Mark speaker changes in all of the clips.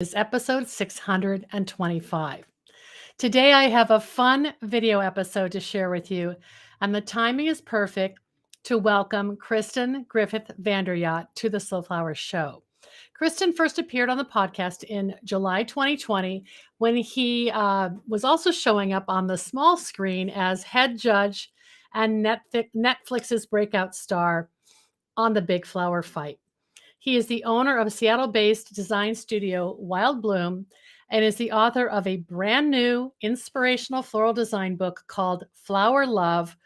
Speaker 1: Is episode 625. Today I have a fun video episode to share with you, and the timing is perfect to welcome Kristen Griffith-VanderYacht to the Slow Flowers show. Kristen first appeared on the podcast in July 2020 when he was also showing up on the small screen as head judge and Netflix's breakout star on The Big Flower Fight. He is the owner of Seattle-based design studio Wild Bloom and is the author of a brand new inspirational floral design book called Flower Love: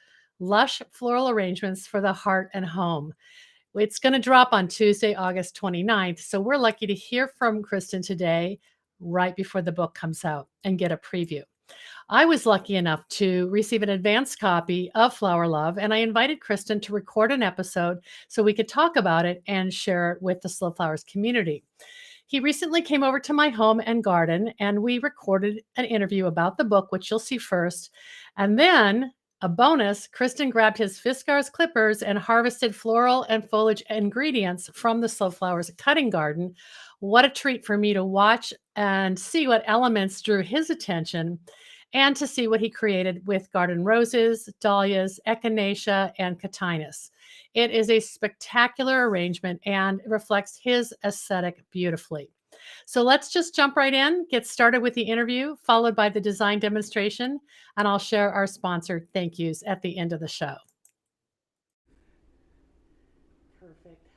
Speaker 1: Lush Floral Arrangements for the Heart and Home. It's going to drop on Tuesday, August 29th. So we're lucky to hear from Kristen today, right before the book comes out, and get a preview. I was lucky enough to receive an advance copy of Flower Love, and I invited Kristen to record an episode so we could talk about it and share it with the Slow Flowers community. He recently came over to my home and garden, and we recorded an interview about the book, which you'll see first. And then, a bonus, Kristen grabbed his Fiskars clippers and harvested floral and foliage ingredients from the Slow Flowers cutting garden. What a treat for me to watch and see what elements drew his attention, and to see what he created with garden roses, dahlias, echinacea, and cotinus. It is a spectacular arrangement and reflects his aesthetic beautifully. So let's just jump right in, get started with the interview, followed by the design demonstration, and I'll share our sponsored thank yous at the end of the show. Perfect.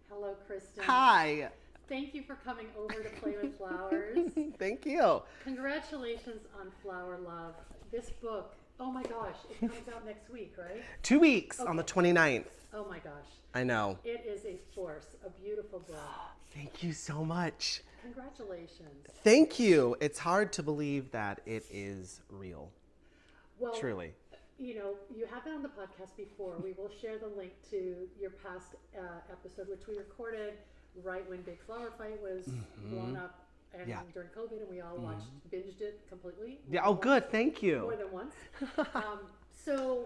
Speaker 1: Hello, Kristen.
Speaker 2: Hi.
Speaker 1: Thank you for coming over to Play with Flowers.
Speaker 2: Thank you.
Speaker 1: Congratulations on Flower Love. This book, oh my gosh, it comes out next week, right?
Speaker 2: 2 weeks on the 29th.
Speaker 1: Oh my gosh.
Speaker 2: I know.
Speaker 1: It is a force, a beautiful book.
Speaker 2: Thank you so much.
Speaker 1: Congratulations.
Speaker 2: Thank you. It's hard to believe that it is real.
Speaker 1: Well,
Speaker 2: truly.
Speaker 1: You know, you have been on the podcast before. We will share the link to your past episode, which we recorded right when Big Flower Fight was blown up and during COVID, and we all binged it completely.
Speaker 2: Yeah. Oh, good. Thank you.
Speaker 1: More than once. So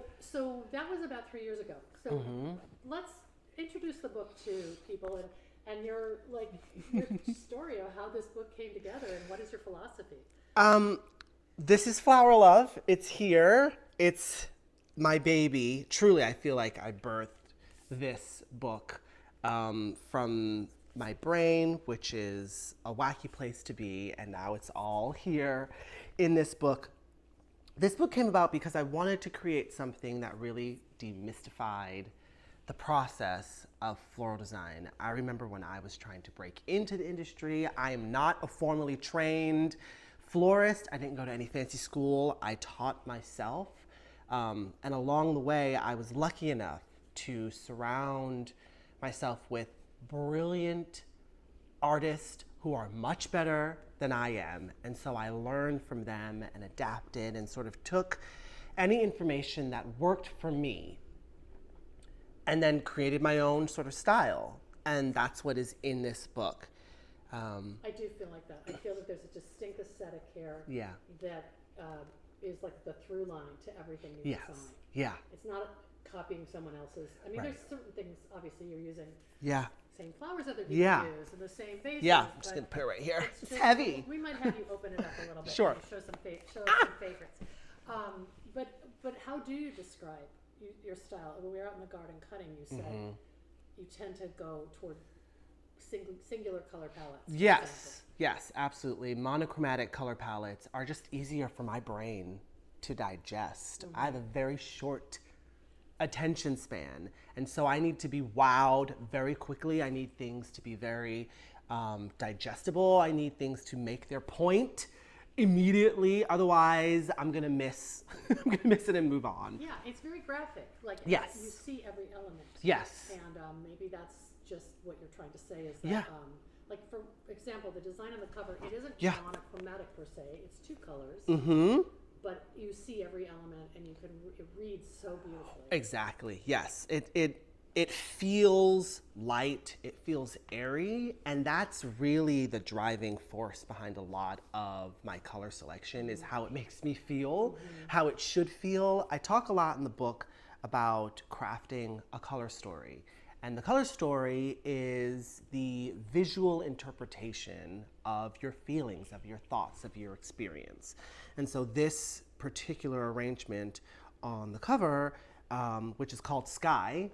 Speaker 1: that was about 3 years ago. So let's introduce the book to people and your story of how this book came together and what is your philosophy.
Speaker 2: This is Flower Love. It's here. It's my baby. Truly, I feel like I birthed this book from my brain, which is a wacky place to be, and now it's all here in this book. This book came about because I wanted to create something that really demystified the process of floral design. I remember when I was trying to break into the industry. I am not a formally trained florist. I didn't go to any fancy school. I taught myself. And along the way, I was lucky enough to surround myself with brilliant artists who are much better than I am. And so I learned from them and adapted and sort of took any information that worked for me and then created my own sort of style. And that's what is in this book.
Speaker 1: I do feel like that. I feel that there's a distinct aesthetic here that is like the through line to everything you design.
Speaker 2: Yeah.
Speaker 1: It's not copying someone else's. I mean, there's certain things, obviously, you're using same flowers other people use and the same bases.
Speaker 2: Yeah, I'm just going to put it right here. It's heavy.
Speaker 1: We might have you open it up a little bit.
Speaker 2: Sure.
Speaker 1: And show some favorites. But how do you describe your style? When we were out in the garden cutting, you said you tend to go toward singular color palettes.
Speaker 2: Yes, absolutely. Monochromatic color palettes are just easier for my brain to digest. I have a very short attention span, and so I need to be wowed very quickly. I need things to be very digestible. I need things to make their point immediately. Otherwise, I'm gonna miss. I'm gonna miss it and move on.
Speaker 1: Yeah, it's very graphic. Like you see every element.
Speaker 2: Yes.
Speaker 1: And maybe that's just what you're trying to say is that. Like for example, the design on the cover, it isn't monochromatic per se. It's two colors. But you see every element, and it reads so beautifully.
Speaker 2: Exactly. Yes. It feels light. It feels airy, and that's really the driving force behind a lot of my color selection. Is how it makes me feel, how it should feel. I talk a lot in the book about crafting a color story, And the color story is the visual interpretation of your feelings, of your thoughts, of your experience. And so this particular arrangement on the cover, which is called Sky,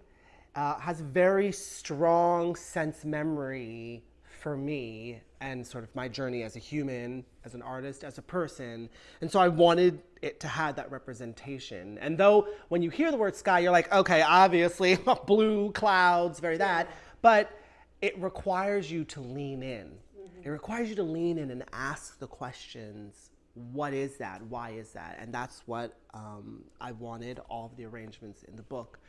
Speaker 2: has very strong sense memory for me and sort of my journey as a human, as an artist, as a person. And so I wanted it to have that representation. And though when you hear the word sky, you're like, okay, obviously blue clouds, very that, but it requires you to lean in. It requires you to lean in and ask the questions, what is that? Why is that? And that's what I wanted all of the arrangements in the book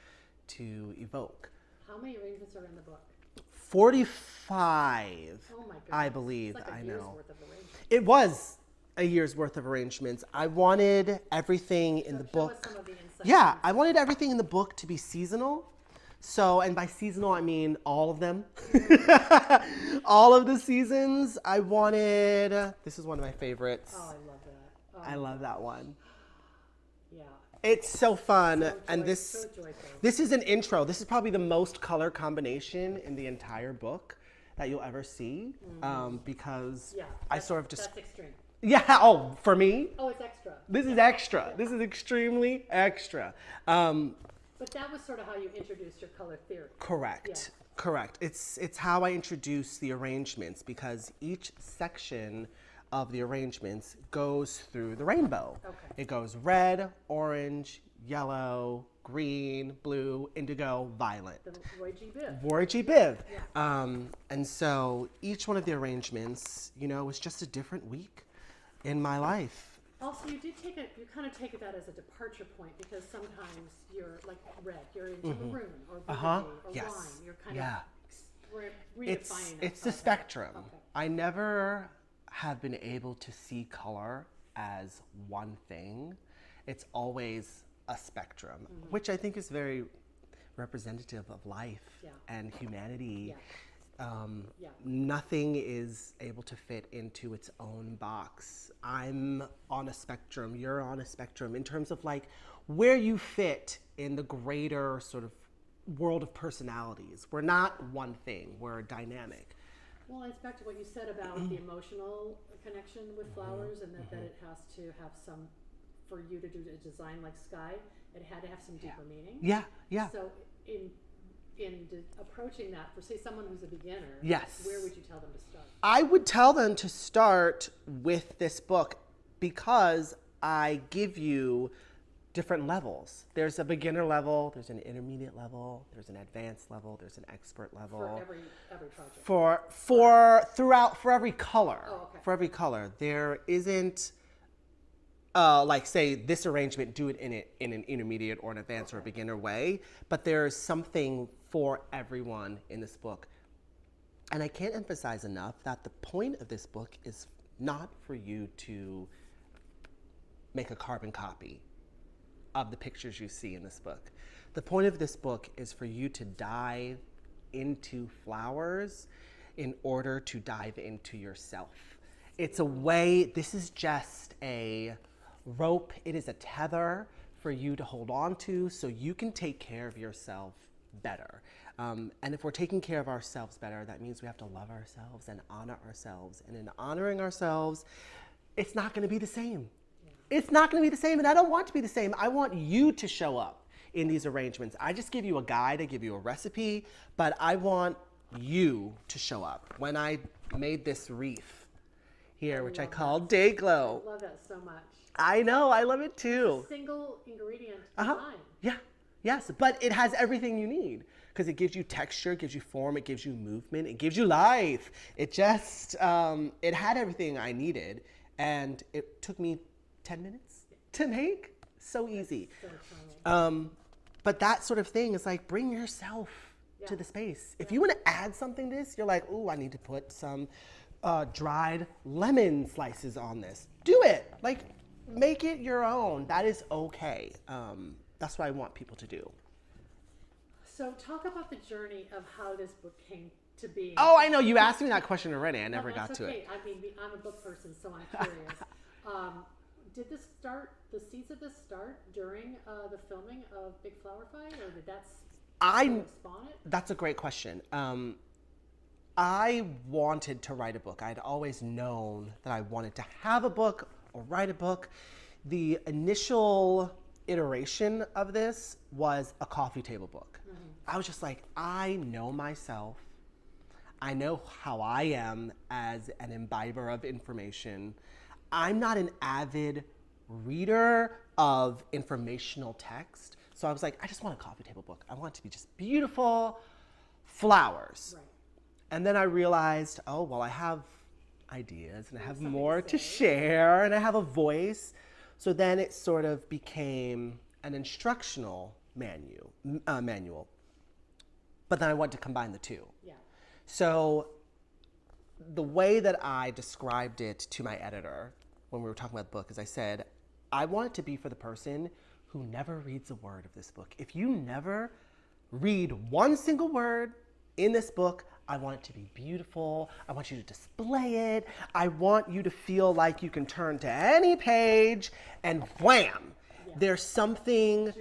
Speaker 2: to evoke.
Speaker 1: How many arrangements are in the book?
Speaker 2: 45,
Speaker 1: Oh my goodness.
Speaker 2: I believe.
Speaker 1: It's like a
Speaker 2: I
Speaker 1: year's
Speaker 2: know.
Speaker 1: worth of arrangements.
Speaker 2: It was a year's worth of arrangements. I wanted everything in the
Speaker 1: Show
Speaker 2: book.
Speaker 1: us some of the insights.
Speaker 2: Yeah, I wanted everything in the book to be seasonal. So, and by seasonal, I mean all of them. All of the seasons. I wanted, this is one of my favorites.
Speaker 1: Oh, I love that. Oh,
Speaker 2: I love that one.
Speaker 1: yeah.
Speaker 2: It's so fun. And
Speaker 1: So
Speaker 2: this
Speaker 1: joyful.
Speaker 2: this is an intro. This is probably the most color combination in the entire book that you'll ever see. Because
Speaker 1: Yeah.
Speaker 2: I sort of just,
Speaker 1: That's extreme.
Speaker 2: yeah, oh, for me,
Speaker 1: Oh, it's extra.
Speaker 2: this is extra. This is extremely extra.
Speaker 1: But that was sort of how you introduced your color theory.
Speaker 2: Correct.
Speaker 1: Yeah.
Speaker 2: Correct. It's how I introduce the arrangements because each section of the arrangements goes through the rainbow.
Speaker 1: Okay.
Speaker 2: It goes red, orange, yellow, green, blue, indigo, violet.
Speaker 1: The Roy G. Biv.
Speaker 2: Roy G. Biv.
Speaker 1: Yeah.
Speaker 2: And so each one of the arrangements, you know, was just a different week in my life.
Speaker 1: Also, you kind of take that as a departure point because sometimes you're like red, you're into maroon or burgundy or
Speaker 2: Yes.
Speaker 1: wine. You're kind
Speaker 2: Yeah.
Speaker 1: of redefining
Speaker 2: It's
Speaker 1: that
Speaker 2: the
Speaker 1: process.
Speaker 2: spectrum.
Speaker 1: Okay.
Speaker 2: I never have been able to see color as one thing. It's always a spectrum, which I think is very representative of life
Speaker 1: Yeah.
Speaker 2: and humanity.
Speaker 1: Yeah. Yeah.
Speaker 2: Nothing is able to fit into its own box. I'm on a spectrum, you're on a spectrum in terms of like where you fit in the greater sort of world of personalities. We're not one thing, we're dynamic.
Speaker 1: Well, it's back to what you said about the emotional connection with flowers and that it has to have some, for you to do a design like Sky, it had to have some deeper meaning.
Speaker 2: Yeah, yeah.
Speaker 1: So approaching that for, say, someone who's a beginner,
Speaker 2: Yes.
Speaker 1: where would you tell them to start?
Speaker 2: I would tell them to start with this book because I give you different levels. There's a beginner level, there's an intermediate level, there's an advanced level, there's an expert level.
Speaker 1: For every project.
Speaker 2: For every color.
Speaker 1: Oh, okay.
Speaker 2: For every color. There isn't like say this arrangement, do it in an intermediate or an advanced or a beginner way, but there's something for everyone in this book. And I can't emphasize enough that the point of this book is not for you to make a carbon copy of the pictures you see in this book. The point of this book is for you to dive into flowers in order to dive into yourself. It's a way, this is just a rope, it is a tether for you to hold on to so you can take care of yourself better. And if we're taking care of ourselves better, that means we have to love ourselves and honor ourselves. And in honoring ourselves, it's not gonna be the same. It's not gonna be the same, and I don't want to be the same. I want you to show up in these arrangements. I just give you a guide, I give you a recipe, but I want you to show up. When I made this wreath here, which I called Day Glow,
Speaker 1: I love that so much.
Speaker 2: I know, I love it too.
Speaker 1: Single ingredient design.
Speaker 2: Yeah, yes, but it has everything you need because it gives you texture, it gives you form, it gives you movement, it gives you life. It just, it had everything I needed, and it took me 10 minutes to make. So easy.
Speaker 1: So charming.
Speaker 2: But that sort of thing is like, bring yourself to the space. If you want to add something to this, you're like, ooh, I need to put some dried lemon slices on this. Do it. Like, make it your own. That is okay. That's what I want people to do.
Speaker 1: So talk about the journey of how this book came to be.
Speaker 2: Oh, I know. You asked me that question already. I never got to it.
Speaker 1: I mean, I'm a book person, so I'm curious. Did the seeds of this start during the filming of Big Flower Fight, or did that Spawn it?
Speaker 2: That's a great question. I wanted to write a book. I'd always known that I wanted to have a book or write a book. The initial iteration of this was a coffee table book. I was just like, I know myself. I know how I am as an imbiber of information. I'm not an avid reader of informational text. So I was like, I just want a coffee table book. I want it to be just beautiful flowers.
Speaker 1: Right.
Speaker 2: And then I realized, oh, well, I have ideas and I have more to share and I have a voice. So then it sort of became an instructional manual. But then I wanted to combine the two.
Speaker 1: Yeah.
Speaker 2: So the way that I described it to my editor when we were talking about the book is I said, I want it to be for the person who never reads a word of this book. If you never read one single word in this book, I want it to be beautiful. I want you to display it. I want you to feel like you can turn to any page and wham, there's something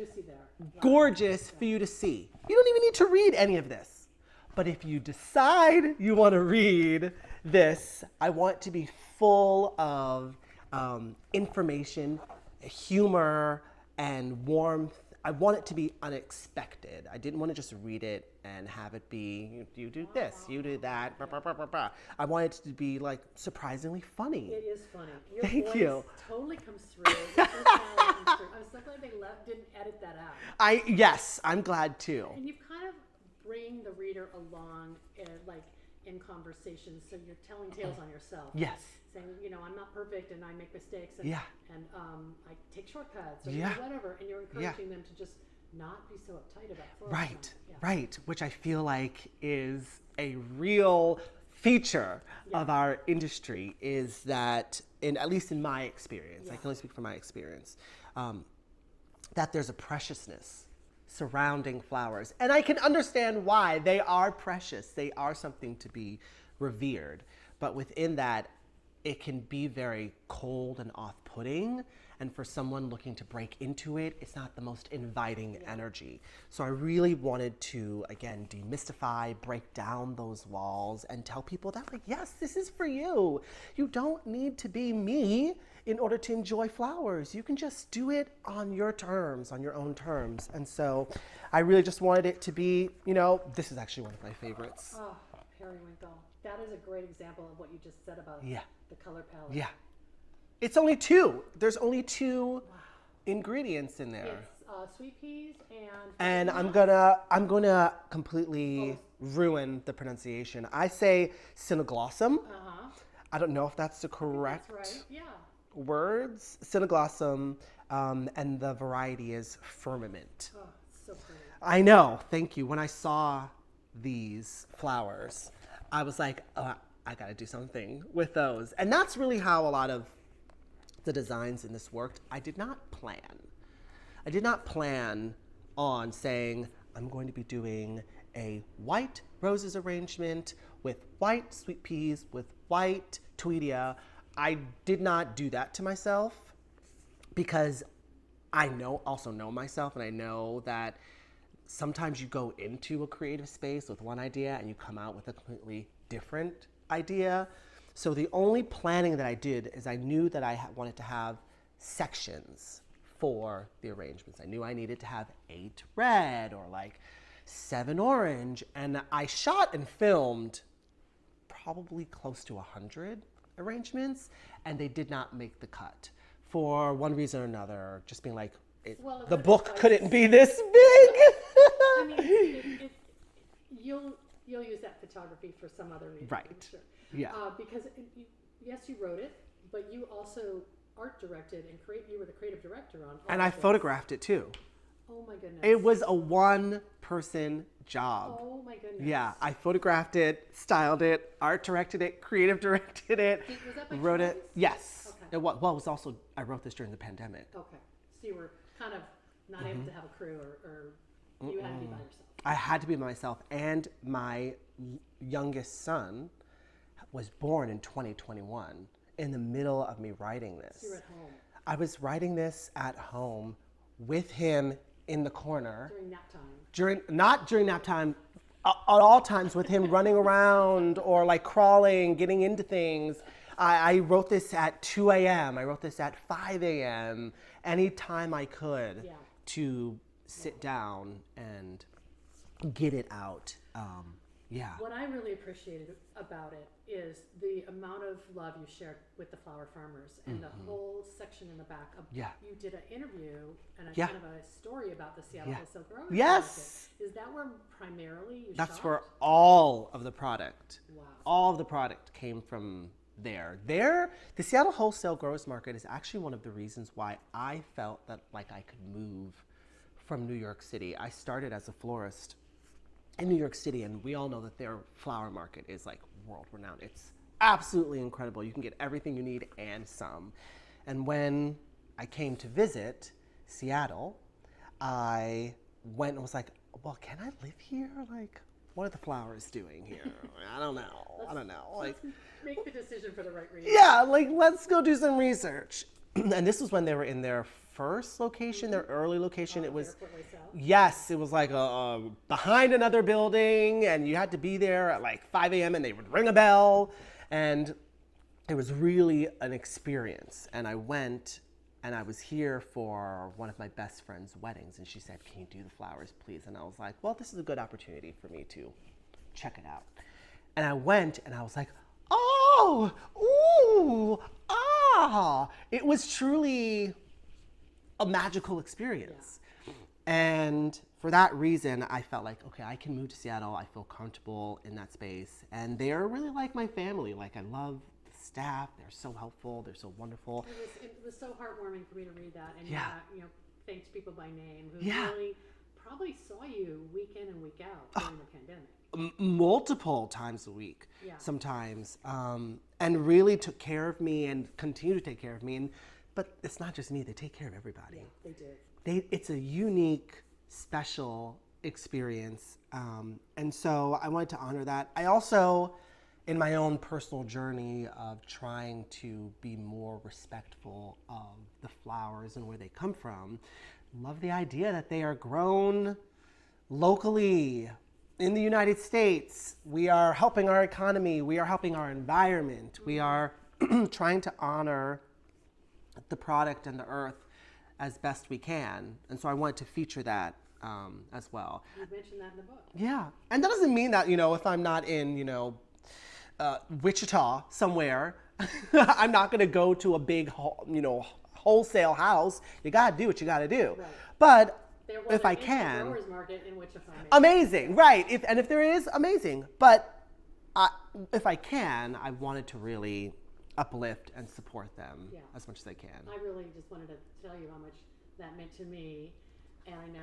Speaker 2: gorgeous for you to see. You don't even need to read any of this. But if you decide you want to read this, I want it to be full of information, humor, and warmth. I want it to be unexpected. I didn't want to just read it and have it be, you do this, you do that, blah, blah, blah, blah, blah. I want it to be like surprisingly funny.
Speaker 1: It is funny. Your
Speaker 2: Thank
Speaker 1: voice
Speaker 2: you.
Speaker 1: Totally comes through. Your personality comes through. I'm so glad they didn't edit that out.
Speaker 2: Yes, I'm glad too.
Speaker 1: And you kind of bring the reader along, like in conversations, so you're telling tales on yourself.
Speaker 2: Yes.
Speaker 1: Saying, I'm not perfect and I make mistakes and I take shortcuts or whatever, and you're encouraging them to just not be so uptight about flowers.
Speaker 2: Right, right, which I feel like is a real feature of our industry, is that, at least in my experience, I can only speak from my experience, that there's a preciousness surrounding flowers. And I can understand why. They are precious. They are something to be revered. But within that, it can be very cold and off-putting. And for someone looking to break into it, it's not the most inviting energy. So I really wanted to, again, demystify, break down those walls and tell people that, like, yes, this is for you. You don't need to be me in order to enjoy flowers. You can just do it on your terms, on your own terms. And so I really just wanted it to be, this is actually one of my favorites.
Speaker 1: Oh, periwinkle. That is a great example of what you just said about the color palette.
Speaker 2: Yeah. It's only two. There's only two ingredients in there.
Speaker 1: It's sweet peas
Speaker 2: and I'm gonna completely ruin the pronunciation. I say cineglossum. I don't know if that's the correct words. Cineglossum, and the variety is firmament.
Speaker 1: Oh, so pretty.
Speaker 2: I know. Thank you. When I saw these flowers, I was like, I gotta do something with those. And that's really how a lot of the designs in this worked. I did not plan on saying, I'm going to be doing a white roses arrangement with white sweet peas, with white Tweedia. I did not do that to myself because I also know myself, and I know that sometimes you go into a creative space with one idea and you come out with a completely different idea. So the only planning that I did is I knew that I wanted to have sections for the arrangements. I knew I needed to have 8 red or like 7 orange, and I shot and filmed probably close to 100 arrangements, and they did not make the cut for one reason or another, just being like, the book couldn't be this big.
Speaker 1: I mean, you'll use that photography for some other reason.
Speaker 2: Right.
Speaker 1: I'm sure.
Speaker 2: Yeah.
Speaker 1: Because yes, you wrote it, but you also art directed and you were the creative director on all
Speaker 2: and I photographed it too.
Speaker 1: Oh my goodness.
Speaker 2: It was a one-person job.
Speaker 1: Oh my goodness.
Speaker 2: Yeah, I photographed it, styled it, art directed it, creative directed it,
Speaker 1: Was that by
Speaker 2: wrote
Speaker 1: choice?
Speaker 2: it. Yes.
Speaker 1: Okay.
Speaker 2: It was also, I wrote this during the pandemic.
Speaker 1: Okay. So you were kind of not able to have a crew, or you had to be by yourself.
Speaker 2: I had to be myself, and my youngest son was born in 2021 in the middle of me writing this.
Speaker 1: So you were at home.
Speaker 2: I was writing this at home with him in the corner.
Speaker 1: During nap time.
Speaker 2: Not during nap time, at all times with him running around or like crawling, getting into things. I wrote this at 2 a.m. I wrote this at 5 a.m. Anytime I could to sit down and get it out.
Speaker 1: What I really appreciated about it is the amount of love you shared with the flower farmers and the whole section in the back. You did an interview and a kind of a story about the Seattle Wholesale Growers
Speaker 2: Yes.
Speaker 1: Market. Is that where primarily you
Speaker 2: That's
Speaker 1: shopped?
Speaker 2: where all of the product,
Speaker 1: Wow.
Speaker 2: all of the product came from there. The Seattle Wholesale Growers Market is actually one of the reasons why I felt that like I could move from New York City. I started as a florist in New York City, and we all know that their flower market is like world renowned. It's absolutely incredible. You can get everything you need and some. And when I came to visit Seattle, I went and was like, well, can I live here? Like, what are the flowers doing here? I don't know. Like,
Speaker 1: make the decision for the right reason.
Speaker 2: yeah, like let's go do some research. And this was when they were in their first location, their early location. It was, yes, it was like behind another building, and you had to be there at like 5 a.m. and they would ring a bell, and it was really an experience. And I went, and I was here for one of my best friend's weddings, and she said, "Can you do the flowers, please?" And I was like, well, this is a good opportunity for me to check it out. And I went, and I was like, oh, ooh, ah. It was truly a magical experience. And for that reason, I felt like, okay, I can move to Seattle. I feel comfortable in that space. And they're really like my family. Like, I love the staff. They're so helpful. They're so wonderful.
Speaker 1: It was so heartwarming for me to read that. And thanked people by name who really probably saw you week in and week out during the pandemic.
Speaker 2: Multiple times a week, sometimes, and really took care of me and continue to take care of me. But it's not just me; they take care of everybody.
Speaker 1: Yeah, they do.
Speaker 2: It's a unique, special experience, and so I wanted to honor that. I also, in my own personal journey of trying to be more respectful of the flowers and where they come from, love the idea that they are grown locally. In the United States, we are helping our economy, we are helping our environment, we are trying to honor the product and the earth as best we can. And so I wanted to feature that as well.
Speaker 1: You mentioned that in the book.
Speaker 2: Yeah, and that doesn't mean that, if I'm not in, Wichita somewhere, I'm not gonna go to a big, wholesale house. You gotta do what you gotta do. Right. But if I can,
Speaker 1: growers market in Wichita,
Speaker 2: amazing, right? If there is, amazing. But if I can, I wanted to really uplift and support them as much as I can.
Speaker 1: I really just wanted to tell you how much that meant to me, and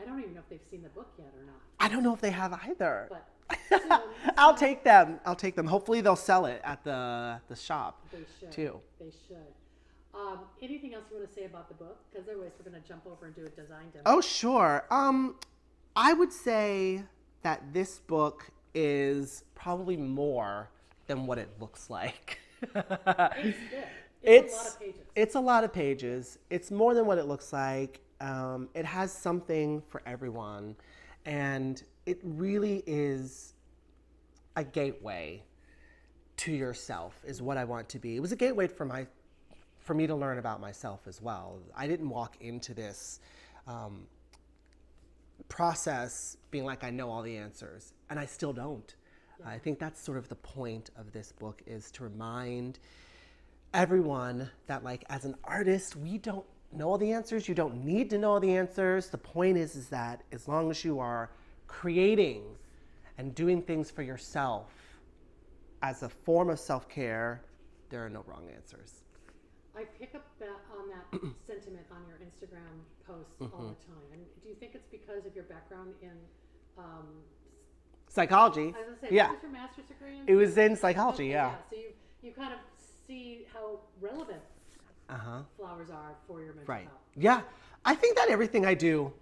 Speaker 1: I don't even know if they've seen the book yet or not.
Speaker 2: I don't know if they have either.
Speaker 1: But soon,
Speaker 2: I'll take them. Hopefully, they'll sell it at the shop.
Speaker 1: They should.
Speaker 2: Too.
Speaker 1: They should. Anything else you want to say about the book? Because otherwise we're going to jump over and do a design demo.
Speaker 2: Oh, sure. I would say that this book is probably more than what it looks like.
Speaker 1: It's thick. It's a lot of pages.
Speaker 2: It's a lot of pages. It's more than what it looks like. It has something for everyone. And it really is a gateway to yourself is what I want it to be. It was a gateway for me to learn about myself as well. I didn't walk into this process being like I know all the answers, and I still don't. Yeah. I think that's sort of the point of this book, is to remind everyone that, like, as an artist, we don't know all the answers. You don't need to know all the answers. The point is that as long as you are creating and doing things for yourself as a form of self-care, there are no wrong answers.
Speaker 1: I pick up on that sentiment on your Instagram posts all the time. And do you think it's because of your background in
Speaker 2: psychology?
Speaker 1: I was going to say, what was your master's degree in?
Speaker 2: It was in psychology,
Speaker 1: okay,
Speaker 2: yeah.
Speaker 1: So you kind of see how relevant flowers are for your mental health.
Speaker 2: Yeah. I think that everything I do,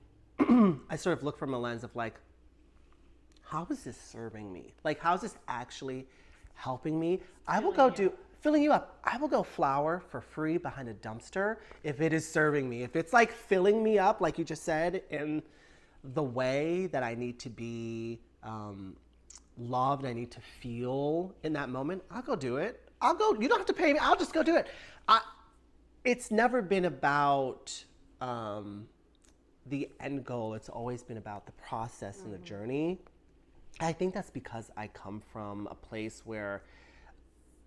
Speaker 2: I sort of look from a lens of like, how is this serving me? Like, how is this actually helping me? filling you up. I will go flower for free behind a dumpster if it is serving me. If it's like filling me up, like you just said, in the way that I need to be loved, I need to feel in that moment, I'll go do it. I'll go, you don't have to pay me, I'll just go do it. It's never been about the end goal. It's always been about the process and the journey. I think that's because I come from a place where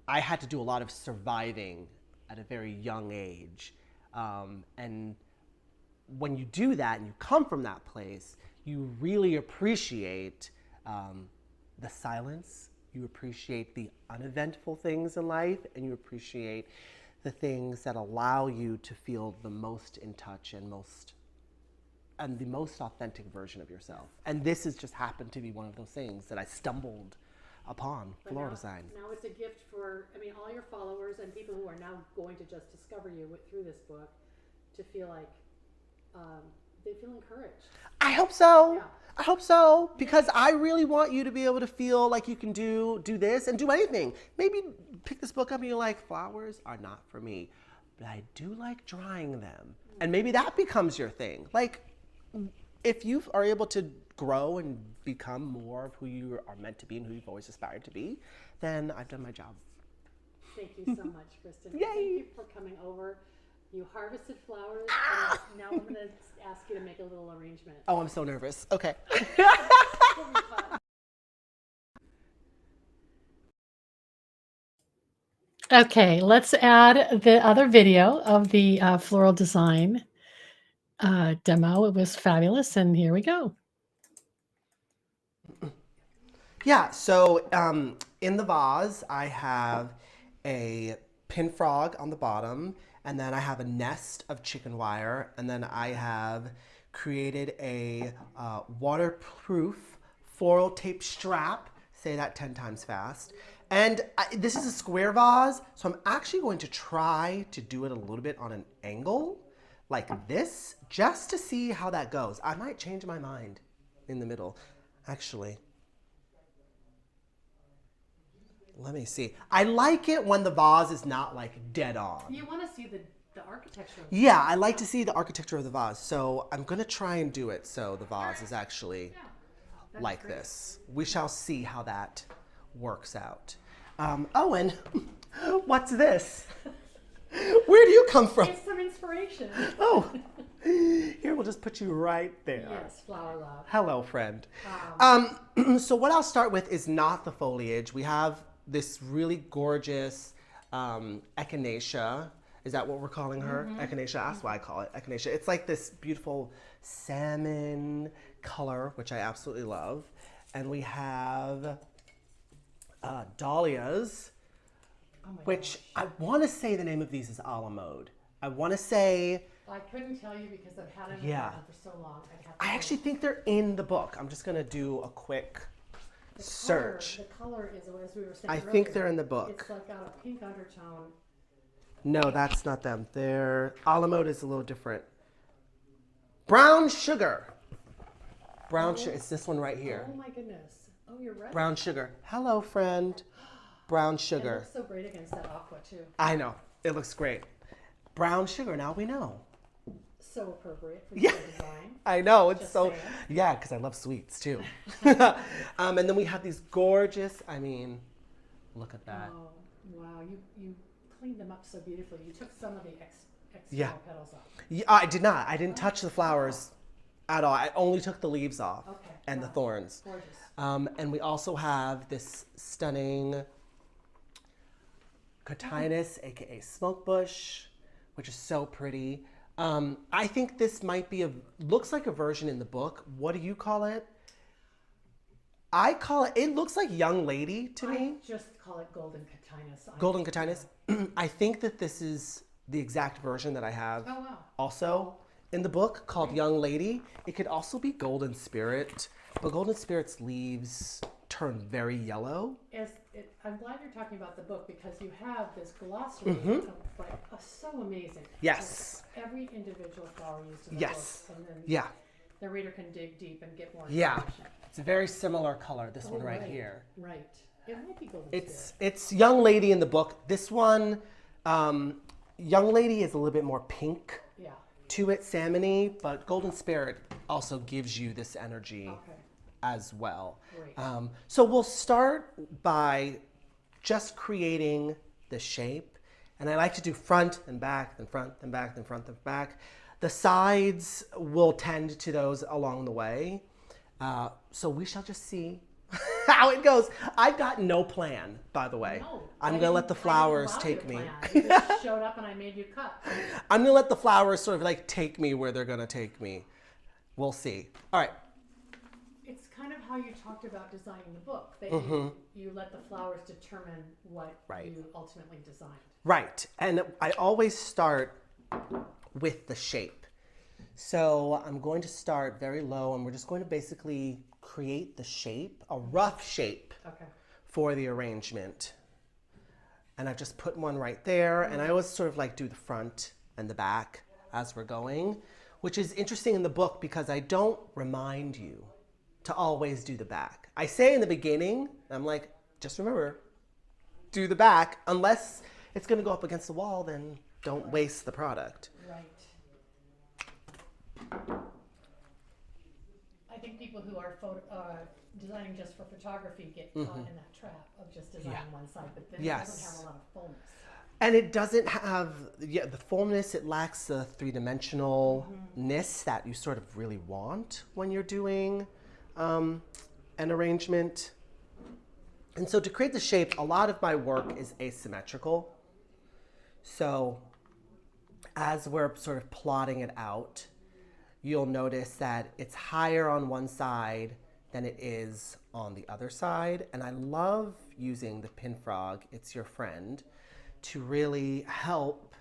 Speaker 2: I had to do a lot of surviving at a very young age. And when you do that and you come from that place, you really appreciate the silence, you appreciate the uneventful things in life, and you appreciate the things that allow you to feel the most in touch and the most authentic version of yourself. And this has just happened to be one of those things that I stumbled upon, floral design.
Speaker 1: Now it's a gift for, I mean, all your followers and people who are now going to just discover you through this book to feel like they feel encouraged.
Speaker 2: I hope so.
Speaker 1: Yeah.
Speaker 2: I hope so, because I really want you to be able to feel like you can do this and do anything. Maybe pick this book up and you're like, flowers are not for me, but I do like drying them. And maybe that becomes your thing. Like, if you are able to grow and become more of who you are meant to be and who you've always aspired to be, then I've done my job.
Speaker 1: Thank you so much, Kristen.
Speaker 2: Yay.
Speaker 1: Thank you for coming over. You harvested flowers, and now I'm going to ask you to make a little arrangement.
Speaker 2: Oh, I'm so nervous. Okay.
Speaker 1: It'll be fun. Okay, let's add the other video of the floral design demo. It was fabulous, and here we go.
Speaker 2: Yeah, so in the vase, I have a pin frog on the bottom, and then I have a nest of chicken wire, and then I have created a waterproof floral tape strap. Say that 10 times fast. And this is a square vase, so I'm actually going to try to do it a little bit on an angle, like this, just to see how that goes. I might change my mind in the middle, actually. Let me see. I like it when the vase is not like dead on.
Speaker 1: You want to see the architecture.
Speaker 2: Yeah, I like to see the architecture of the vase. So I'm going to try and do it so the vase is actually like this. We shall see how that works out. Oh, and what's this? Where do you come from?
Speaker 1: It's some inspiration.
Speaker 2: Oh, here, we'll just put you right there.
Speaker 1: Yes, flower love.
Speaker 2: Hello, friend. So what I'll start with is not the foliage. We have this really gorgeous echinacea. Is that what we're calling her? Echinacea, that's why I call it echinacea. It's like this beautiful salmon color, which I absolutely love. And we have dahlias, which I want to say the name of these is a la mode. I want to say...
Speaker 1: I couldn't tell you because I've had them for so long.
Speaker 2: I actually think they're in the book. I'm just going to do a quick search.
Speaker 1: The color is, as we were saying
Speaker 2: I
Speaker 1: earlier,
Speaker 2: think they're in the book.
Speaker 1: It's like got a pink undertone.
Speaker 2: No, that's not them. Their a la mode is a little different. Brown sugar. Brown sugar. It's this one right here.
Speaker 1: Oh my goodness. Oh, you're right.
Speaker 2: Brown sugar. Hello, friend. Brown
Speaker 1: It
Speaker 2: sugar.
Speaker 1: looks so great against that aqua too.
Speaker 2: I know. It looks great. Brown sugar. Now we know.
Speaker 1: So appropriate for
Speaker 2: Yeah.
Speaker 1: your design.
Speaker 2: I know. It's
Speaker 1: Just
Speaker 2: so...
Speaker 1: saying.
Speaker 2: Yeah, because I love sweets too. And then we have these gorgeous... I mean, look at that.
Speaker 1: Oh, wow. You cleaned them up so beautifully. You took some of the
Speaker 2: Yeah.
Speaker 1: external petals off.
Speaker 2: Yeah, I did not. I didn't touch the flowers at all. I only took the leaves off and the thorns.
Speaker 1: Gorgeous.
Speaker 2: And we also have this stunning cotinus, aka smoke bush, which is so pretty. I think this might be looks like a version in the book. What do you call it? I call it looks like young lady to me.
Speaker 1: I just call it golden cotinus.
Speaker 2: Golden cotinus. I think that this is the exact version that I have also in the book called Young Lady. It could also be Golden Spirit, but Golden Spirit's leaves turn very yellow.
Speaker 1: I'm glad you're talking about the book because you have this glossary of so amazing.
Speaker 2: Yes.
Speaker 1: Like every individual flower used in the book. And then the reader can dig deep and get more information.
Speaker 2: It's a very similar color, this one right here.
Speaker 1: Right. It might be golden
Speaker 2: It's Young Lady in the book. This one, Young Lady is a little bit more pink to it, salmony, but Golden Spirit also gives you this energy as well. So we'll start by just creating the shape. And I like to do front and back, then front, then back, then front, then back. The sides will tend to those along the way. So we shall just see how it goes. I've got no plan, by the way.
Speaker 1: No,
Speaker 2: I'm going to let the flowers take me.
Speaker 1: You just showed up and I made you cut.
Speaker 2: I'm going to let the flowers sort of like take me where they're going to take me. We'll see. All right.
Speaker 1: It's kind of how you talked about designing the book, that you let the flowers determine what you ultimately designed.
Speaker 2: Right. And I always start with the shape. So I'm going to start very low, and we're just going to basically create the shape, a rough shape for the arrangement. And I've just put one right there, and I always sort of like do the front and the back as we're going, which is interesting in the book because I don't remind you to always do the back. I say in the beginning, I'm like, just remember, do the back. Unless it's going to go up against the wall, then don't waste the product.
Speaker 1: Right. I think people who are designing just for photography get caught in that trap of just designing one side, but then it doesn't have a lot of fullness.
Speaker 2: And it doesn't have the fullness, it lacks the three-dimensionalness that you sort of really want when you're doing an arrangement. And so to create the shape, a lot of my work is asymmetrical. So as we're sort of plotting it out, you'll notice that it's higher on one side than it is on the other side. And I love using the pin frog, it's your friend, to really help.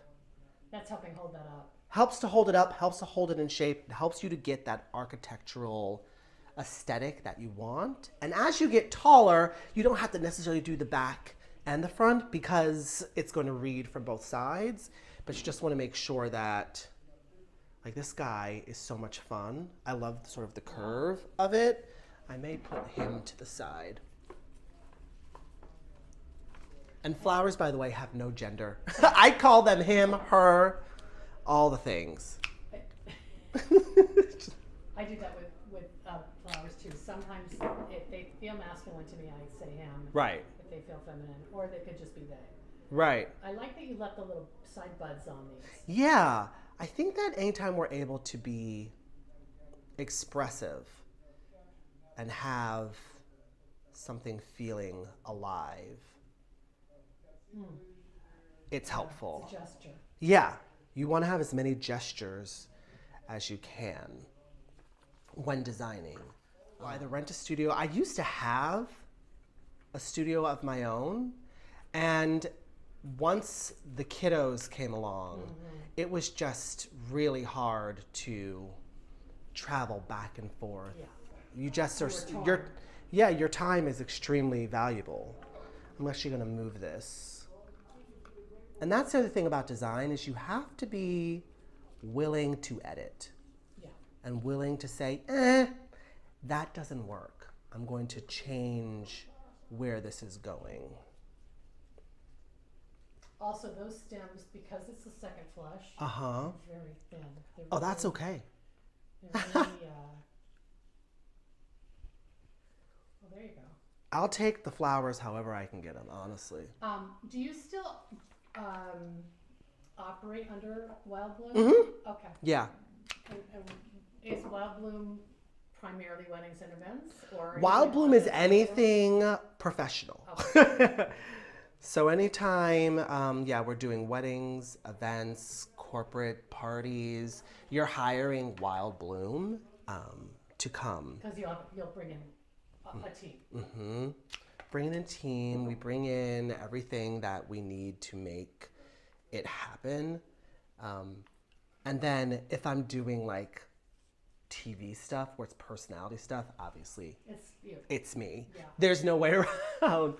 Speaker 1: That's helping hold that up.
Speaker 2: Helps to hold it up, helps to hold it in shape, helps you to get that architectural aesthetic that you want. And as you get taller, you don't have to necessarily do the back and the front because it's going to read from both sides, but you just want to make sure that, like, this guy is so much fun. I love sort of the curve of it. I may put him to the side. And flowers, by the way, have no gender. I call them him, her, all the things.
Speaker 1: I do that with flowers too. Sometimes if they feel masculine to me, I say him.
Speaker 2: Right.
Speaker 1: If they feel feminine, or they could just be they.
Speaker 2: Right.
Speaker 1: I like that you let the little side buds on these.
Speaker 2: Yeah. I think that anytime we're able to be expressive and have something feeling alive, it's helpful.
Speaker 1: It's a gesture.
Speaker 2: Yeah. You want to have as many gestures as you can when designing. I either rent a studio. I used to have a studio of my own, and once the kiddos came along, it was just really hard to travel back and forth. Yeah. You just are, your time is extremely valuable. I'm actually going to move this. And that's the other thing about design is you have to be willing to edit. Yeah. And willing to say, that doesn't work. I'm going to change where this is going.
Speaker 1: Also, those stems, because it's the second flush, very thin.
Speaker 2: Oh, that's okay.
Speaker 1: Really, well, there you go.
Speaker 2: I'll take the flowers however I can get them, honestly.
Speaker 1: Do you still operate under Wild Bloom?
Speaker 2: Mm-hmm.
Speaker 1: Okay.
Speaker 2: Yeah.
Speaker 1: And is Wild Bloom primarily weddings and events? Or
Speaker 2: Wild Bloom is anything professional. Okay. So anytime, we're doing weddings, events, corporate parties, you're hiring Wild Bloom to come.
Speaker 1: Because you'll bring in a team.
Speaker 2: Mm-hmm. Bring in a team. We bring in everything that we need to make it happen. And then if I'm doing like TV stuff where it's personality stuff, obviously it's me. Yeah. There's no way around.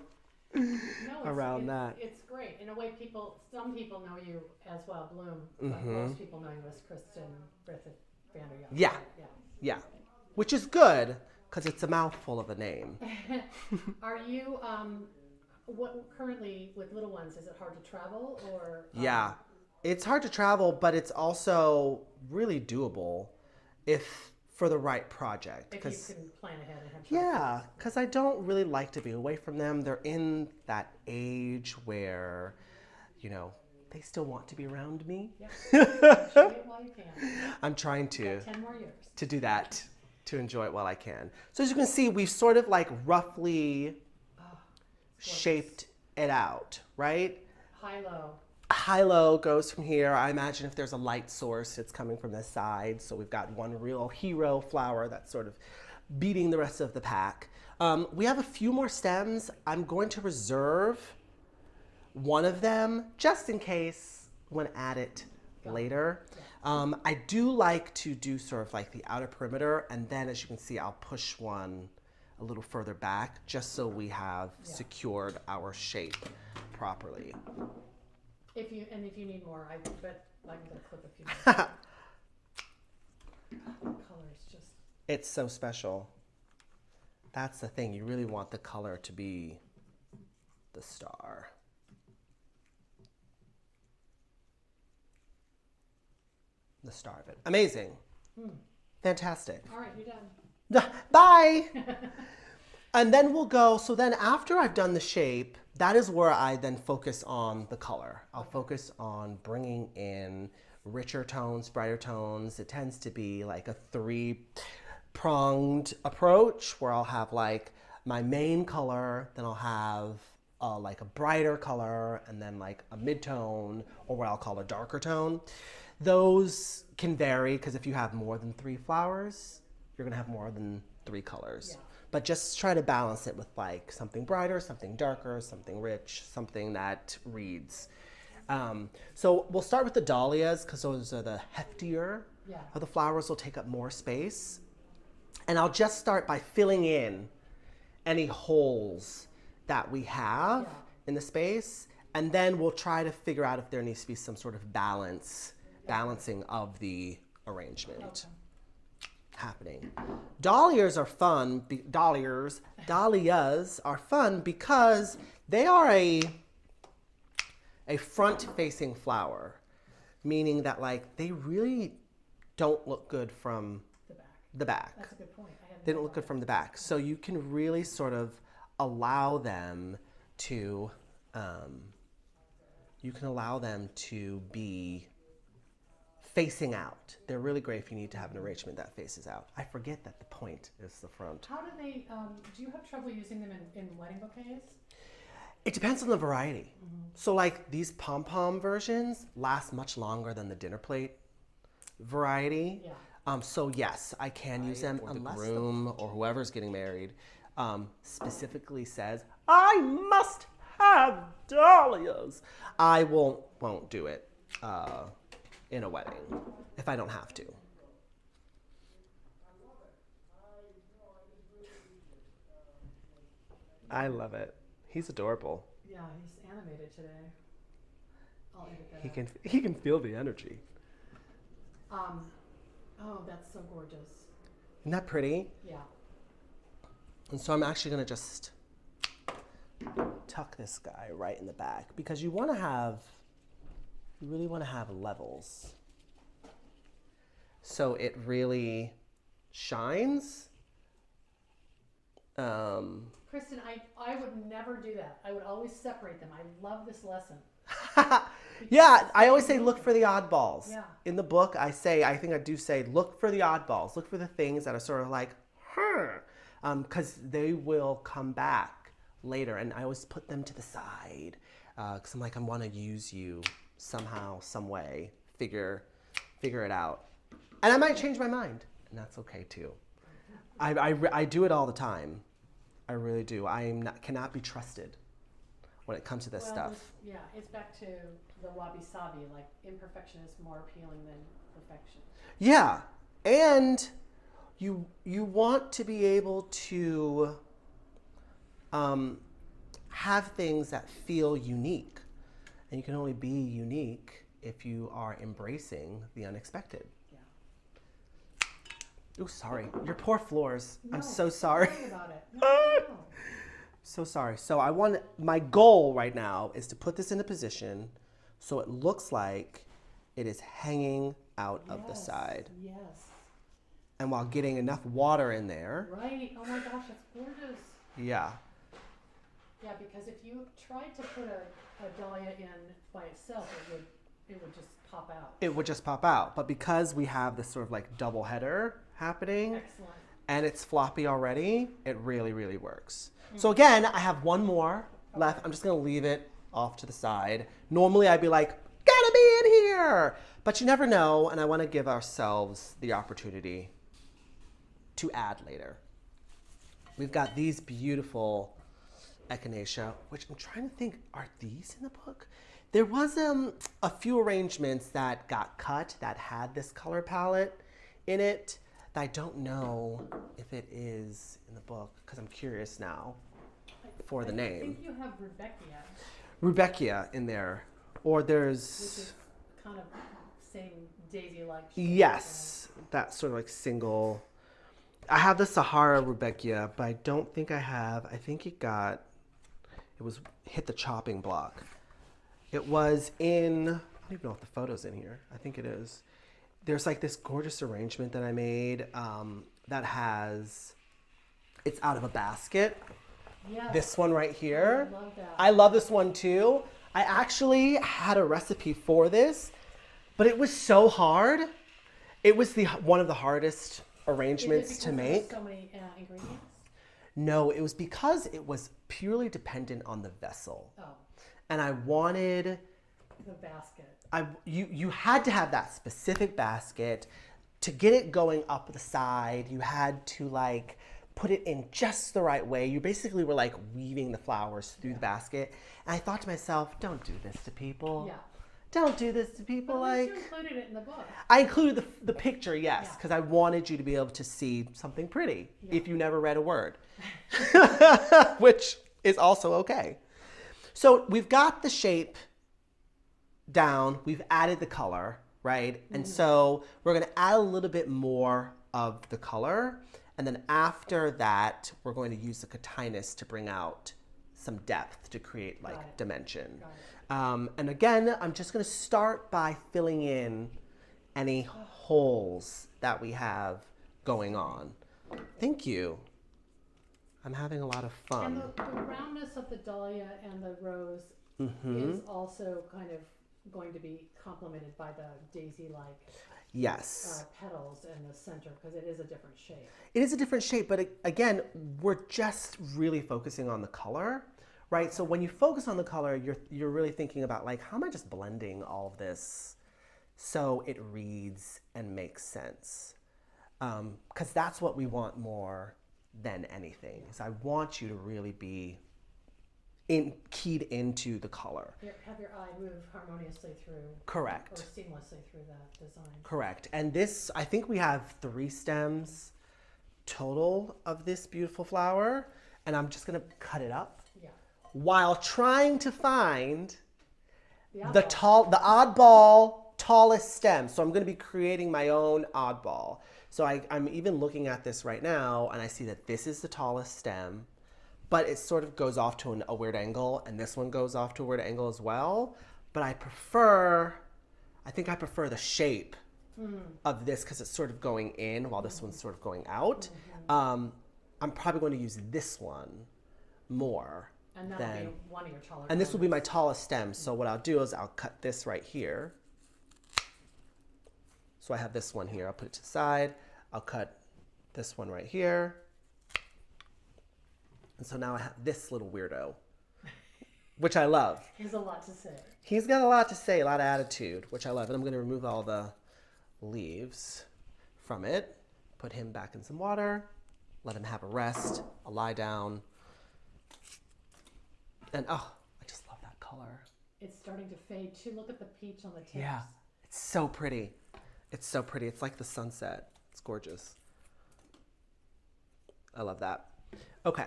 Speaker 2: Around that.
Speaker 1: It's great. In a way, some people know you as Wild Bloom, but most people know you as Kristen Griffith-VanderYacht.
Speaker 2: Yeah. Which is good, because it's a mouthful of a name.
Speaker 1: Are you, what currently with little ones, is it hard to travel or?
Speaker 2: Yeah, it's hard to travel, but it's also really doable if for the right project.
Speaker 1: If you can plan ahead and have time.
Speaker 2: Yeah, because I don't really like to be away from them. They're in that age where, you know, they still want to be around me.
Speaker 1: Yeah. Enjoy it while you can.
Speaker 2: I'm trying
Speaker 1: You got 10 more years.
Speaker 2: to do that, to enjoy it while I can. So as you can see, we've sort of like roughly shaped it out, right?
Speaker 1: High-low.
Speaker 2: High-low goes from here. I imagine if there's a light source, it's coming from this side. So we've got one real hero flower that's sort of beating the rest of the pack. We have a few more stems. I'm going to reserve one of them just in case I want to add it later. I do like to do sort of like the outer perimeter, and then as you can see, I'll push one a little further back just so we have secured our shape properly.
Speaker 1: If you need more, I bet I'm gonna clip a few more. The color is just.
Speaker 2: It's so special. That's the thing. You really want the color to be the star. The star of it. Amazing. Fantastic.
Speaker 1: All right, you're done.
Speaker 2: Bye. And then we'll go, so then after I've done the shape, that is where I then focus on the color. I'll focus on bringing in richer tones, brighter tones. It tends to be like a three-pronged approach where I'll have like my main color, then I'll have like a brighter color, and then like a mid-tone, or what I'll call a darker tone. Those can vary because if you have more than 3 flowers, you're gonna have more than 3 colors.
Speaker 1: Yeah.
Speaker 2: But just try to balance it with like something brighter, something darker, something rich, something that reads. So we'll start with the dahlias because those are the heftier of the flowers, will take up more space. And I'll just start by filling in any holes that we have in the space. And then we'll try to figure out if there needs to be some sort of balancing of the arrangement happening. Dahlias are fun. Dahlias are fun because they are a front-facing flower, meaning that like they really don't look good from the back.
Speaker 1: That's a good point.
Speaker 2: They don't look good from the back. So you can really sort of allow them to be facing out. They're really great if you need to have an arrangement that faces out. I forget that the point is the front.
Speaker 1: How do they, do you have trouble using them in wedding bouquets?
Speaker 2: It depends on the variety. So like these pom-pom versions last much longer than the dinner plate variety. So yes, I can use them unless the groom or whoever's getting married specifically says, I must have dahlias. I won't do it in a wedding if I don't have to. I love it. He's adorable.
Speaker 1: Yeah, he's animated today. I'll edit that.
Speaker 2: He can feel the energy.
Speaker 1: Oh, that's so gorgeous.
Speaker 2: Isn't that pretty?
Speaker 1: Yeah.
Speaker 2: And so I'm actually going to just tuck this guy right in the back because you really want to have levels. So it really shines.
Speaker 1: Kristen, I would never do that. I would always separate them. I love this lesson.
Speaker 2: Yeah, I always say look for the oddballs.
Speaker 1: Yeah.
Speaker 2: In the book, I think I do say look for the oddballs. Look for the things that are sort of like, because they will come back later. And I always put them to the side because I'm like, I want to use you somehow, some way, figure it out. And I might change my mind, and that's okay too. I do it all the time. I really do. Cannot be trusted when it comes to this stuff.
Speaker 1: It's back to the wabi-sabi, like imperfection is more appealing than perfection.
Speaker 2: Yeah, and you want to be able to have things that feel unique, and you can only be unique if you are embracing the unexpected. Oh, sorry. Your poor floors.
Speaker 1: No,
Speaker 2: I'm so sorry.
Speaker 1: Sorry about it. No.
Speaker 2: So sorry. So my goal right now is to put this in a position so it looks like it is hanging out of the side.
Speaker 1: Yes.
Speaker 2: And while getting enough water in there.
Speaker 1: Right. Oh my gosh, that's gorgeous.
Speaker 2: Yeah.
Speaker 1: Yeah, because if you tried to put a dahlia in by itself, it would just pop out.
Speaker 2: It would just pop out. But because we have this sort of like double header happening,
Speaker 1: Excellent.
Speaker 2: and it's floppy already, it really, really works. So again, I have one more left. I'm just gonna leave it off to the side. Normally I'd be like, gotta be in here, but you never know, and I wanna give ourselves the opportunity to add later. We've got these beautiful echinacea, which I'm trying to think, are these in the book? There was a few arrangements that got cut that had this color palette in it that I don't know if it is in the book, because I'm curious now for the name.
Speaker 1: I think you have Rebecca.
Speaker 2: Rebecca in there, or there's...
Speaker 1: Which is kind of same daisy-like shape.
Speaker 2: Yes, that sort of like single... I have the Sahara Rebecca, but I don't think I have... I think it hit the chopping block. It was in... I don't even know if the photo's in here. I think it is. There's like this gorgeous arrangement that I made that has... It's out of a basket.
Speaker 1: Yes.
Speaker 2: This one right here.
Speaker 1: I love that.
Speaker 2: I love this one too. I actually had a recipe for this, but it was so hard. It was one of the hardest arrangements to make.
Speaker 1: So many ingredients?
Speaker 2: No, it was because it was purely dependent on the vessel.
Speaker 1: Oh.
Speaker 2: And I wanted...
Speaker 1: The basket.
Speaker 2: You had to have that specific basket. To get it going up the side, you had to like put it in just the right way. You basically were like weaving the flowers through the basket. And I thought to myself, don't do this to people.
Speaker 1: Yeah.
Speaker 2: Don't do this to people.
Speaker 1: But
Speaker 2: like
Speaker 1: you included it in the book.
Speaker 2: I included the picture, yes,
Speaker 1: Yeah.
Speaker 2: because I wanted you to be able to see something pretty if you never read a word, which is also okay. So we've got the shape down, we've added the color, right? And so we're gonna add a little bit more of the color. And then after that, we're going to use the cotinus to bring out some depth to create like dimension. And again, I'm just gonna start by filling in any holes that we have going on. Thank you. I'm having a lot of fun.
Speaker 1: And the roundness of the dahlia and the rose is also kind of going to be complemented by the daisy-like
Speaker 2: Yes.
Speaker 1: petals in the center, because it is a different shape.
Speaker 2: It is a different shape, but again, we're just really focusing on the color, right? So when you focus on the color, you're really thinking about like, how am I just blending all of this so it reads and makes sense? Because that's what we want more than anything. Is I want you to really be keyed into the color.
Speaker 1: Have your eye move harmoniously through.
Speaker 2: Correct.
Speaker 1: Or seamlessly through that design.
Speaker 2: Correct. And this, I think we have 3 stems total of this beautiful flower, and I'm just gonna cut it up while trying to find the oddball tallest stem. So I'm gonna be creating my own oddball. So I'm even looking at this right now, and I see that this is the tallest stem, but it sort of goes off to a weird angle, and this one goes off to a weird angle as well. But I think I prefer the shape of this because it's sort of going in while this one's sort of going out. I'm probably going to use this one more.
Speaker 1: And that'll be one of your taller.
Speaker 2: And this will be my tallest stem. So what I'll do is I'll cut this right here. So I have this one here. I'll put it to the side. I'll cut this one right here. And so now I have this little weirdo, which I love.
Speaker 1: He has a lot to say.
Speaker 2: He's got a lot to say, a lot of attitude, which I love. And I'm going to remove all the leaves from it, put him back in some water, let him have a rest. I'll lie down. And oh, I just love that color.
Speaker 1: It's starting to fade too. Look at the peach on the tips.
Speaker 2: Yeah, it's so pretty. It's so pretty. It's like the sunset. It's gorgeous. I love that. Okay.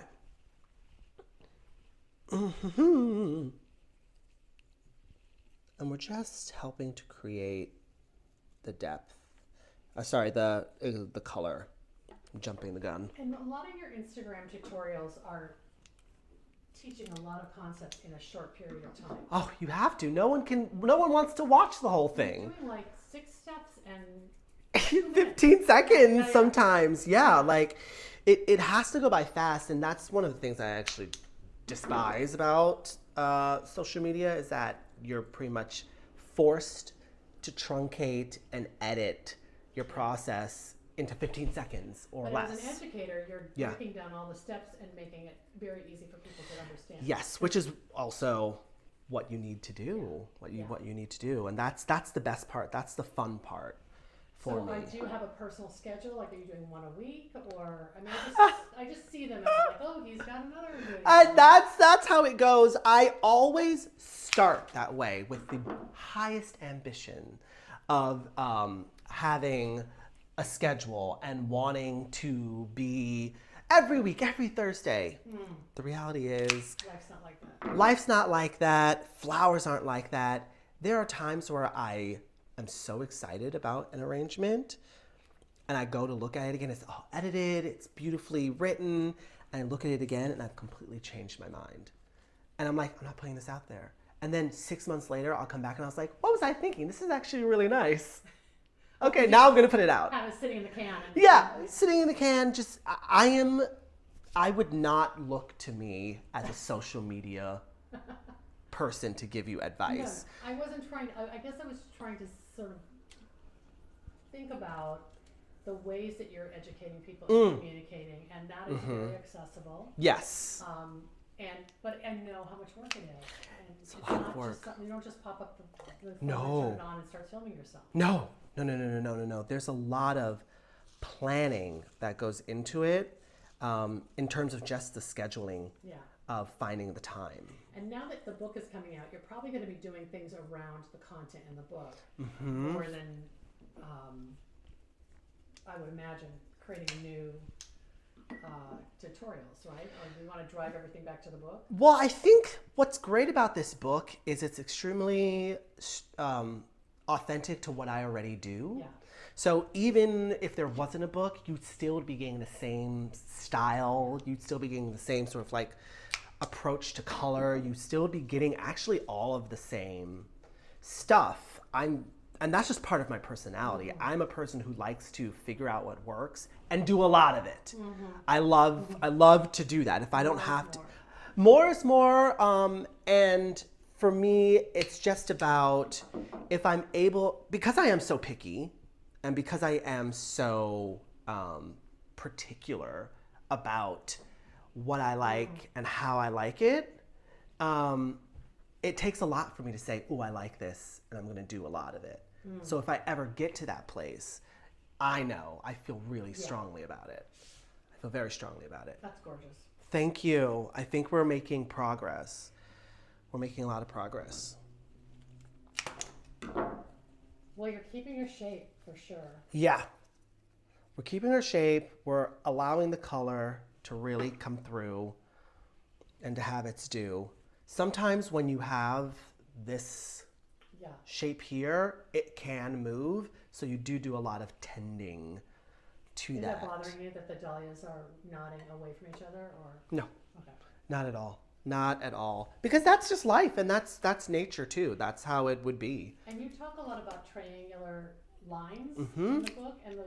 Speaker 2: And we're just helping to create the depth. The color I'm jumping the gun.
Speaker 1: And a lot of your Instagram tutorials are teaching a lot of concepts in a short period of time.
Speaker 2: Oh, you have to. No one wants to watch the whole thing.
Speaker 1: You're doing like 6 steps and
Speaker 2: 15 seconds sometimes. Yeah, like it has to go by fast, and that's one of the things I actually despise about social media is that you're pretty much forced to truncate and edit your process into 15 seconds or less.
Speaker 1: But as an educator, you're breaking down all the steps and making it very easy for people to understand.
Speaker 2: Yes, which is also what you need to do. What you need to do, and that's the best part. That's the fun part for me.
Speaker 1: So do you have a personal schedule? Like, are you doing one a week, or I mean, I just see them and I'm like, oh, he's got another video.
Speaker 2: That's how it goes. I always start that way with the highest ambition of having a schedule and wanting to be every week, every Thursday. The reality is
Speaker 1: Life's not like that.
Speaker 2: Life's not like that. Flowers aren't like that. There are times where I am so excited about an arrangement and I go to look at it again. It's all edited. It's beautifully written. And I look at it again and I've completely changed my mind. And I'm like, I'm not putting this out there. And then 6 months later, I'll come back and I was like, what was I thinking? This is actually really nice. Okay, now I'm going to put it out.
Speaker 1: Kind of sitting in the can.
Speaker 2: Sitting in the can. Just, I would not look to me as a social media person to give you advice.
Speaker 1: No, I wasn't trying, I guess I was trying to sort of think about the ways that you're educating people and communicating, and that is very accessible.
Speaker 2: Yes.
Speaker 1: But I know how much work it is. And
Speaker 2: it's a lot of work.
Speaker 1: You don't just pop up the phone
Speaker 2: No.
Speaker 1: and turn it on and start filming yourself.
Speaker 2: No. There's a lot of planning that goes into it in terms of just the scheduling of finding the time.
Speaker 1: And now that the book is coming out, you're probably going to be doing things around the content in the book more than, I would imagine, creating new tutorials, right? Or do you want to drive everything back to the book?
Speaker 2: Well, I think what's great about this book is it's extremely authentic to what I already do.
Speaker 1: Yeah.
Speaker 2: So even if there wasn't a book, you'd still be getting the same style. You'd still be getting the same sort of like approach to color. You'd still be getting actually all of the same stuff. And that's just part of my personality. I'm a person who likes to figure out what works and do a lot of it. I love to do that. If I don't have to, more is more. And for me, it's just about if I'm able, because I am so picky and because I am so particular about what I like and how I like it, it takes a lot for me to say, oh, I like this, and I'm going to do a lot of it. So if I ever get to that place, I know I feel really strongly about it. I feel very strongly about it.
Speaker 1: That's gorgeous.
Speaker 2: Thank you. I think we're making progress. We're making a lot of progress.
Speaker 1: Well, you're keeping your shape for sure.
Speaker 2: Yeah. We're keeping our shape. We're allowing the color to really come through and to have its due. Sometimes when you have this shape here, it can move. So you do a lot of tending to that. Is
Speaker 1: that bothering you that the dahlias are nodding away from each other? Or
Speaker 2: no,
Speaker 1: okay.
Speaker 2: Not at all. Not at all. Because that's just life, and that's nature too. That's how it would be.
Speaker 1: And you talk a lot about triangular lines in the book, and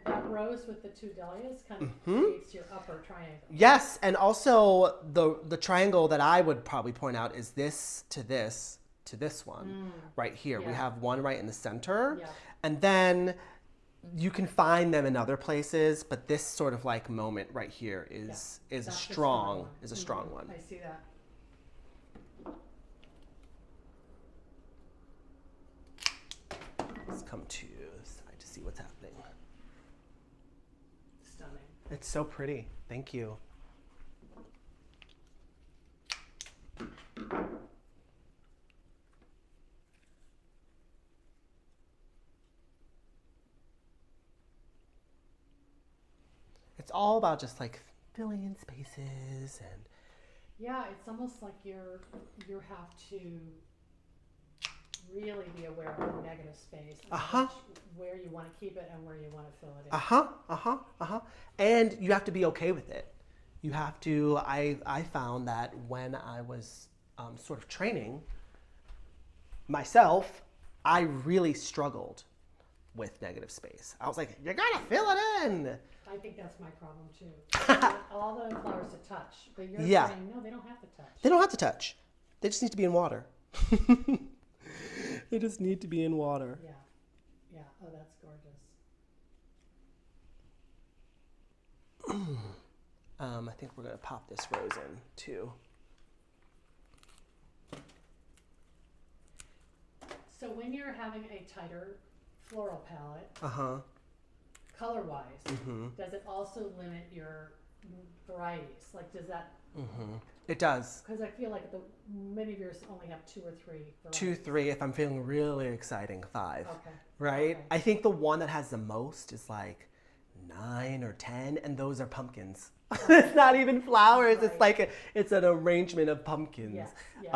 Speaker 1: that rose with the two dahlias kind of creates your upper triangle.
Speaker 2: Yes, and also the triangle that I would probably point out is this to this to this one right here. We have one right in the center, and then you can find them in other places, but this sort of like moment right here is a strong one.
Speaker 1: I see that.
Speaker 2: Let's come to the side to see what's happening.
Speaker 1: Stunning.
Speaker 2: It's so pretty. Thank you. It's all about just like filling in spaces and
Speaker 1: it's almost like you have to really be aware of the negative space. Where you want to keep it and where you want to fill it in.
Speaker 2: And you have to be okay with it. You have to, I found that when I was sort of training myself, I really struggled with negative space. I was like, you gotta fill it in.
Speaker 1: I think that's my problem too. All the flowers to touch, but you're saying, no, they don't have to touch.
Speaker 2: They don't have to touch. They just need to be in water. They just need to be in water.
Speaker 1: Yeah. Yeah. Oh, that's gorgeous.
Speaker 2: I think we're gonna pop this rose in too.
Speaker 1: So when you're having a tighter floral palette, color-wise, does it also limit your varieties? Like, does that?
Speaker 2: It does.
Speaker 1: Because I feel like many of yours only have 2 or 3 varieties.
Speaker 2: 2, 3. If I'm feeling really exciting, 5.
Speaker 1: Okay.
Speaker 2: Right.
Speaker 1: Okay.
Speaker 2: I think the one that has the most is like 9 or 10, and those are pumpkins. It's not even flowers. Right. It's like it's an arrangement of pumpkins.
Speaker 1: Yes. Yes.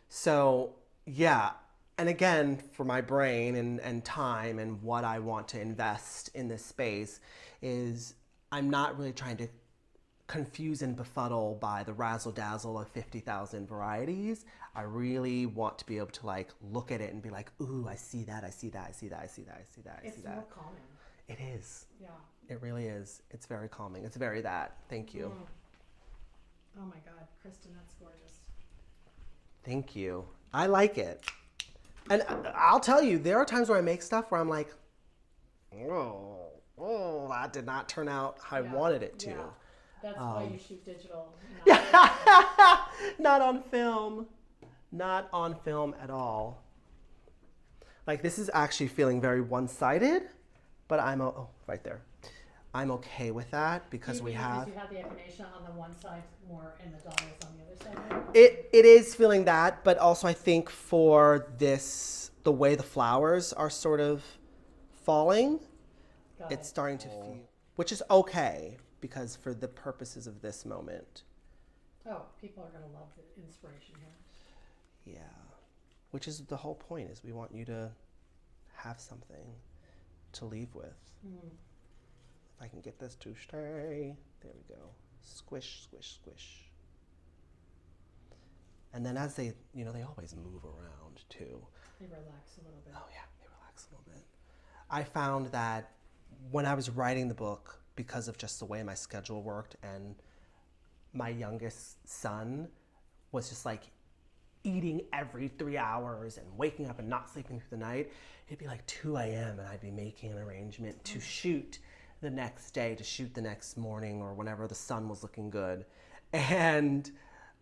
Speaker 2: So yeah. And again, for my brain and time and what I want to invest in this space is I'm not really trying to confuse and befuddle by the razzle dazzle of 50,000 varieties. I really want to be able to like look at it and be like, ooh, I see that, I see that, I see that, I see that, I see that, I see that.
Speaker 1: It's more calming.
Speaker 2: It is.
Speaker 1: Yeah.
Speaker 2: It really is. It's very calming. It's very that. Thank you.
Speaker 1: Oh my God, Kristen, that's gorgeous.
Speaker 2: Thank you. I like it. And I'll tell you, there are times where I make stuff where I'm like, oh, that did not turn out how I wanted it to.
Speaker 1: Yeah. That's why you shoot digital.
Speaker 2: Not on film. Not on film at all. Like, this is actually feeling very one-sided, but right there. I'm okay with that because we have...
Speaker 1: Because you have the echinacea on the one side more and the dahlias on the other side?
Speaker 2: It is feeling that, but also I think for this, the way the flowers are sort of falling, it's starting to feel... Which is okay, because for the purposes of this moment.
Speaker 1: Oh, people are going to love the inspiration here.
Speaker 2: Yeah. Which is the whole point, is we want you to have something to leave with. If I can get this to stay. There we go. Squish, squish, squish. And then as they, they always move around too.
Speaker 1: They relax a little bit.
Speaker 2: Oh yeah, they relax a little bit. I found that when I was writing the book, because of just the way my schedule worked, and my youngest son was just like eating every 3 hours and waking up and not sleeping through the night, it'd be like 2 a.m. and I'd be making an arrangement to shoot the next day, to shoot the next morning or whenever the sun was looking good. And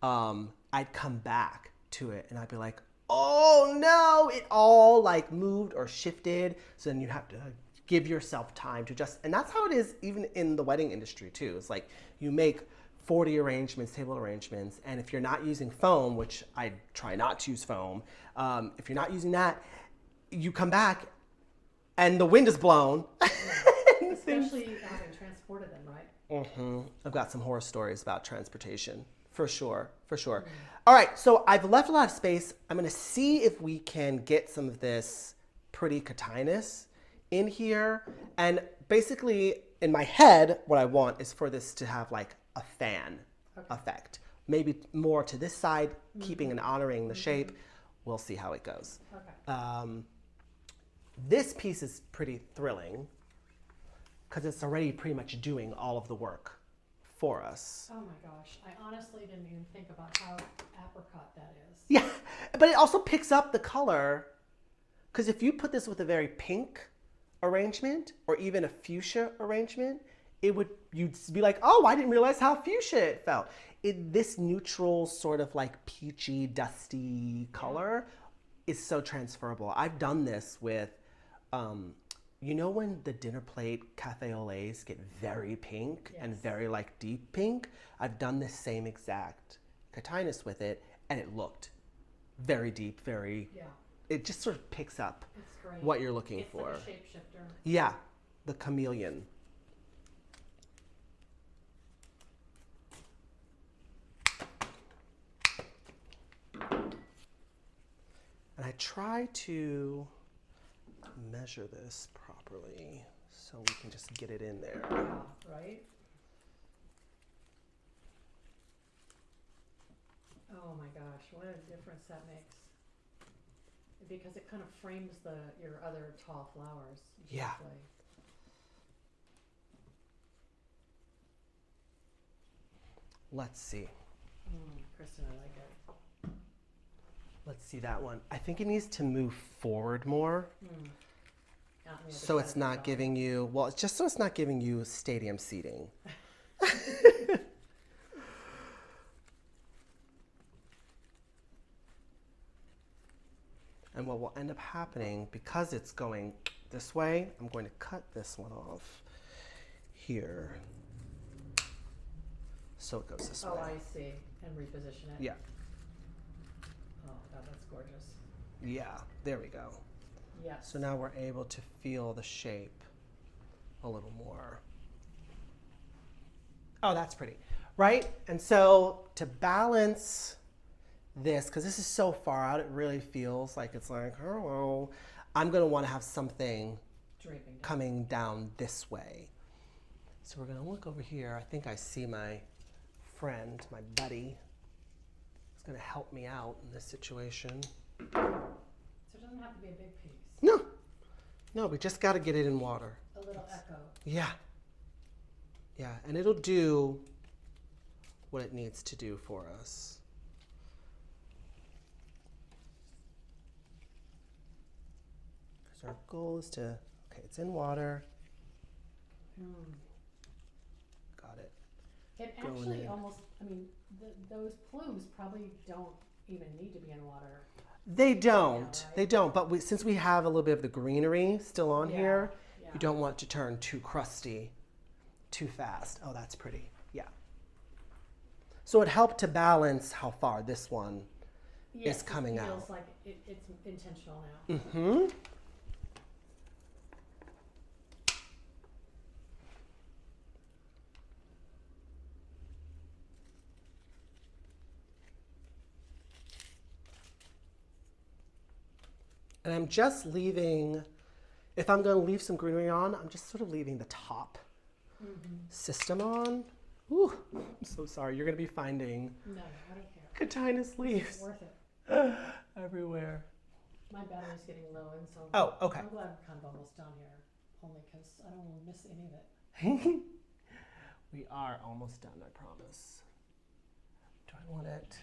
Speaker 2: I'd come back to it and I'd be like, oh no, it all like moved or shifted. So then you have to give yourself time to just, and that's how it is even in the wedding industry too. It's like you make 40 arrangements, table arrangements, and if you're not using foam, which I try not to use foam, if you're not using that, you come back and the wind is blown.
Speaker 1: Especially having transported them, right?
Speaker 2: I've got some horror stories about transportation, for sure, for sure. All right, so I've left a lot of space. I'm gonna see if we can get some of this pretty cotinus in here. And basically, in my head, what I want is for this to have like a fan effect. Maybe more to this side, keeping and honoring the shape. We'll see how it goes.
Speaker 1: Okay.
Speaker 2: This piece is pretty thrilling because it's already pretty much doing all of the work for us.
Speaker 1: Oh my gosh, I honestly didn't even think about how apricot that is.
Speaker 2: Yeah, but it also picks up the color, because if you put this with a very pink arrangement or even a fuchsia arrangement, you'd be like, oh, I didn't realize how fuchsia it felt. This neutral sort of like peachy, dusty color is so transferable. I've done this with, when the dinner plate cafe au laits get very pink and very like deep pink, I've done this same exact cotinus with it, and it looked very deep, it just sort of picks up what you're looking for.
Speaker 1: It's like a shapeshifter.
Speaker 2: Yeah, the chameleon. And I try to measure this properly so we can just get it in there.
Speaker 1: Yeah, right? Oh my gosh, what a difference that makes. Because it kind of frames your other tall flowers.
Speaker 2: Yeah.
Speaker 1: Beautifully.
Speaker 2: Let's see.
Speaker 1: Kristen, I like it.
Speaker 2: Let's see that one. I think it needs to move forward more. So it's not giving you, well, it's just so it's not giving you stadium seating. And what will end up happening, because it's going this way, I'm going to cut this one off here. So it goes this way.
Speaker 1: Oh, I see. And reposition it.
Speaker 2: Yeah.
Speaker 1: Oh, God, that's gorgeous.
Speaker 2: Yeah, there we go.
Speaker 1: Yes.
Speaker 2: So now we're able to feel the shape a little more. Oh, that's pretty, right? And so to balance this, because this is so far out, it really feels like it's like, oh, I'm going to want to have something coming down this way. So we're going to look over here. I think I see my friend, my buddy, is going to help me out in this situation.
Speaker 1: So it doesn't have to be a big piece.
Speaker 2: No, we just got to get it in water.
Speaker 1: A little echo.
Speaker 2: Yeah. Yeah, and it'll do what it needs to do for us. Because our goal is to, okay, it's in water. Got it.
Speaker 1: It actually almost, I mean, those plumes probably don't even need to be in water.
Speaker 2: They don't.
Speaker 1: Yeah, right?
Speaker 2: They don't. But since we have a little bit of the greenery still on here, you don't want to turn too crusty too fast. Oh, that's pretty. Yeah. So it helped to balance how far this one is coming out.
Speaker 1: It feels like it's intentional now.
Speaker 2: Mm-hmm. And I'm just leaving, if I'm going to leave some greenery on, I'm just sort of leaving the top system on. Ooh, I'm so sorry. You're going to be finding
Speaker 1: No, I don't care.
Speaker 2: cotinus leaves
Speaker 1: It's worth it.
Speaker 2: everywhere.
Speaker 1: My battery's getting low, and so
Speaker 2: Oh, okay.
Speaker 1: I'm glad we're kind of almost done here, only because I don't want to miss any of it.
Speaker 2: We are almost done, I promise. Do I want it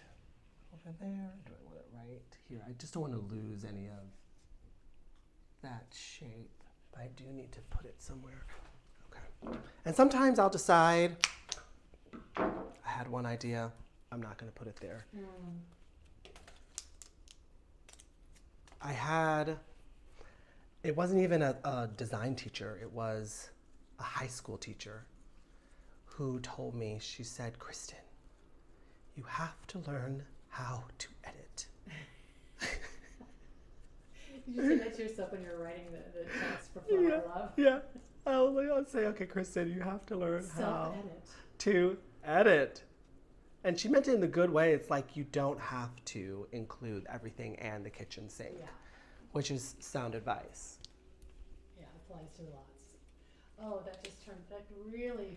Speaker 2: over there? Do I want it right here? I just don't want to lose any of that shape, but I do need to put it somewhere. Okay. And sometimes I'll decide, I had one idea, I'm not going to put it there. It wasn't even a design teacher, it was a high school teacher who told me, she said, Kristen, you have to learn how to edit.
Speaker 1: Did you say that to yourself when you were writing the text for Flower Love?
Speaker 2: Yeah. I'll say, okay, Kristen, you have to learn how to edit. And she meant it in the good way. It's like you don't have to include everything and the kitchen sink, which is sound advice.
Speaker 1: Yeah, it applies to lots. Oh, that really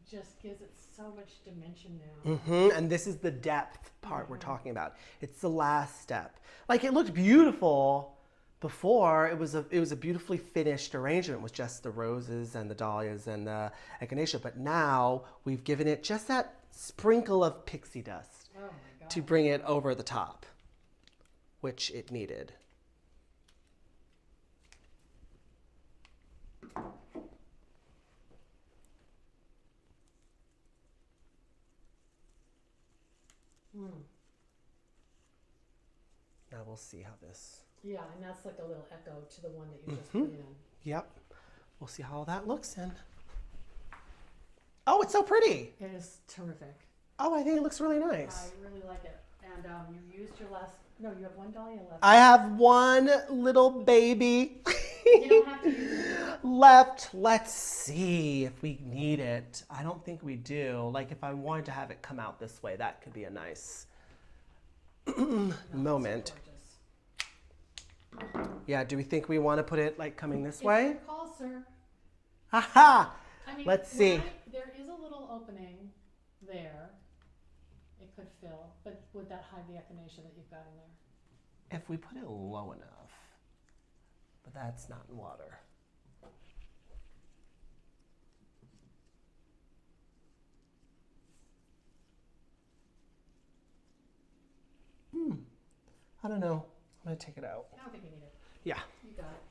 Speaker 1: just gives it so much dimension now.
Speaker 2: And this is the depth part we're talking about. It's the last step. Like, it looked beautiful before. It was a beautifully finished arrangement with just the roses and the dahlias and the echinacea. But now we've given it just that sprinkle of pixie dust to bring it over the top, which it needed. Now we'll see how this...
Speaker 1: Yeah, and that's like a little echo to the one that you just put in.
Speaker 2: Yep. We'll see how that looks in. Oh, it's so pretty.
Speaker 1: It is terrific.
Speaker 2: Oh, I think it looks really nice.
Speaker 1: I really like it. And you used your last... No, you have one dahlia left.
Speaker 2: I have one little baby
Speaker 1: You don't have to use it.
Speaker 2: left. Let's see if we need it. I don't think we do. Like, if I wanted to have it come out this way, that could be a nice moment. Yeah, do we think we want to put it like coming this
Speaker 1: It's
Speaker 2: way?
Speaker 1: your call, sir.
Speaker 2: Aha!
Speaker 1: I mean,
Speaker 2: Let's see.
Speaker 1: there is a little opening there. It could fill, but would that hide the echinacea that you've got in there?
Speaker 2: If we put it low enough, but that's not in water. I don't know. I'm going to take it out.
Speaker 1: I don't think you need it.
Speaker 2: Yeah.
Speaker 1: You got it.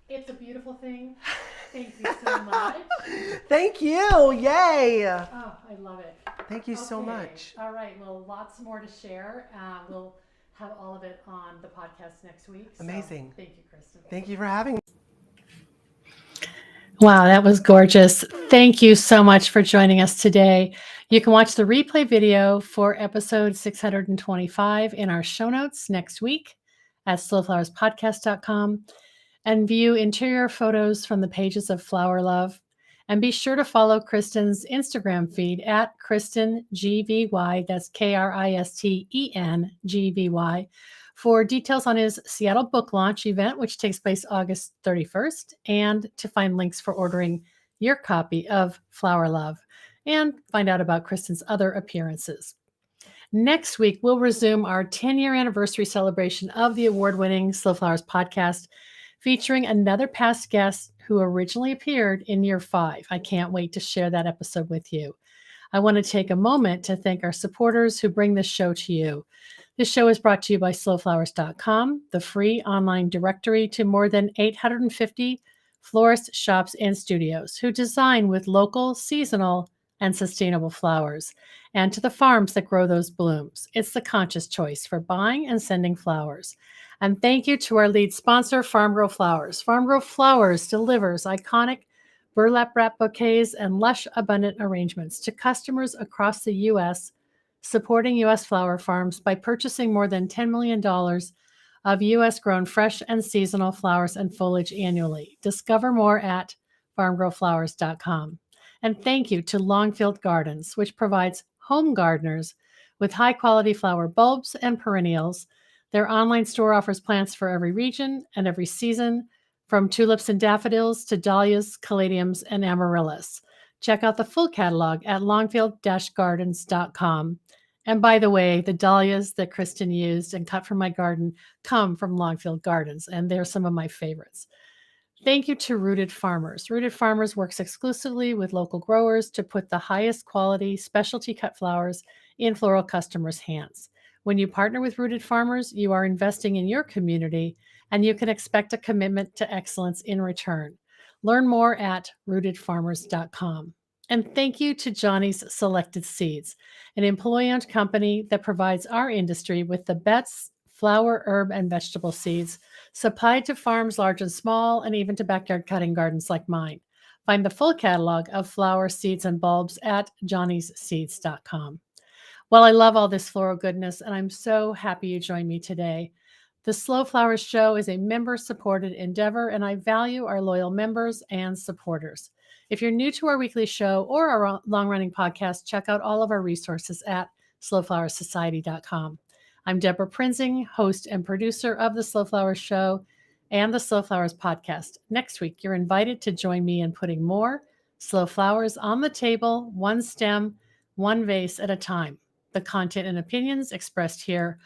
Speaker 1: It's a beautiful thing. Thank you so much.
Speaker 2: Thank you. Yay.
Speaker 1: Oh, I love it.
Speaker 2: Thank you so
Speaker 1: Okay.
Speaker 2: much.
Speaker 1: All right. Well, lots more to share. We'll have all of it on the podcast next week. So
Speaker 2: Amazing.
Speaker 1: thank you, Kristen.
Speaker 2: Thank you for having me.
Speaker 1: Wow, that was gorgeous. Thank you so much for joining us today. You can watch the replay video for episode 625 in our show notes next week at slowflowerspodcast.com and view interior photos from the pages of Flower Love. And be sure to follow Kristen's Instagram feed at KristenGVY, that's KristenGVY, for details on his Seattle book launch event, which takes place August 31st, and to find links for ordering your copy of Flower Love and find out about Kristen's other appearances. Next week, we'll resume our 10-year anniversary celebration of the award-winning Slow Flowers podcast, featuring another past guest who originally appeared in year 5. I can't wait to share that episode with you. I want to take a moment to thank our supporters who bring this show to you. This show is brought to you by slowflowers.com, the free online directory to more than 850 florist shops and studios who design with local, seasonal, and sustainable flowers, and to the farms that grow those blooms. It's the conscious choice for buying and sending flowers. And thank you to our lead sponsor, Farm Girl Flowers. Farm Girl Flowers delivers iconic burlap wrap bouquets and lush, abundant arrangements to customers across the U.S., supporting U.S. flower farms by purchasing more than $10 million of U.S.-grown fresh and seasonal flowers and foliage annually. Discover more at farmgirlflowers.com. And thank you to Longfield Gardens, which provides home gardeners with high-quality flower bulbs and perennials. Their online store offers plants for every region and every season, from tulips and daffodils to dahlias, caladiums, and amaryllis. Check out the full catalog at longfield-gardens.com. And by the way, the dahlias that Kristen used and cut from my garden come from Longfield Gardens, and they're some of my favorites. Thank you to Rooted Farmers. Rooted Farmers works exclusively with local growers to put the highest quality specialty cut flowers in floral customers' hands. When you partner with Rooted Farmers, you are investing in your community, and you can expect a commitment to excellence in return. Learn more at rootedfarmers.com. And thank you to Johnny's Selected Seeds, an employee-owned company that provides our industry with the best flower, herb, and vegetable seeds supplied to farms large and small, and even to backyard cutting gardens like mine. Find the full catalog of flower, seeds, and bulbs at johnnysseeds.com. Well, I love all this floral goodness, and I'm so happy you joined me today. The Slow Flowers Show is a member-supported endeavor, and I value our loyal members and supporters. If you're new to our weekly show or our long-running podcast, check out all of our resources at slowflowersociety.com. I'm Deborah Prinzing, host and producer of The Slow Flowers Show and The Slow Flowers Podcast. Next week, you're invited to join me in putting more slow flowers on the table, one stem, one vase at a time. The content and opinions expressed here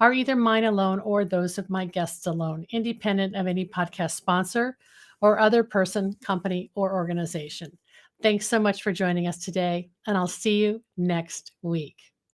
Speaker 1: are either mine alone or those of my guests alone, independent of any podcast sponsor or other person, company, or organization. Thanks so much for joining us today, and I'll see you next week.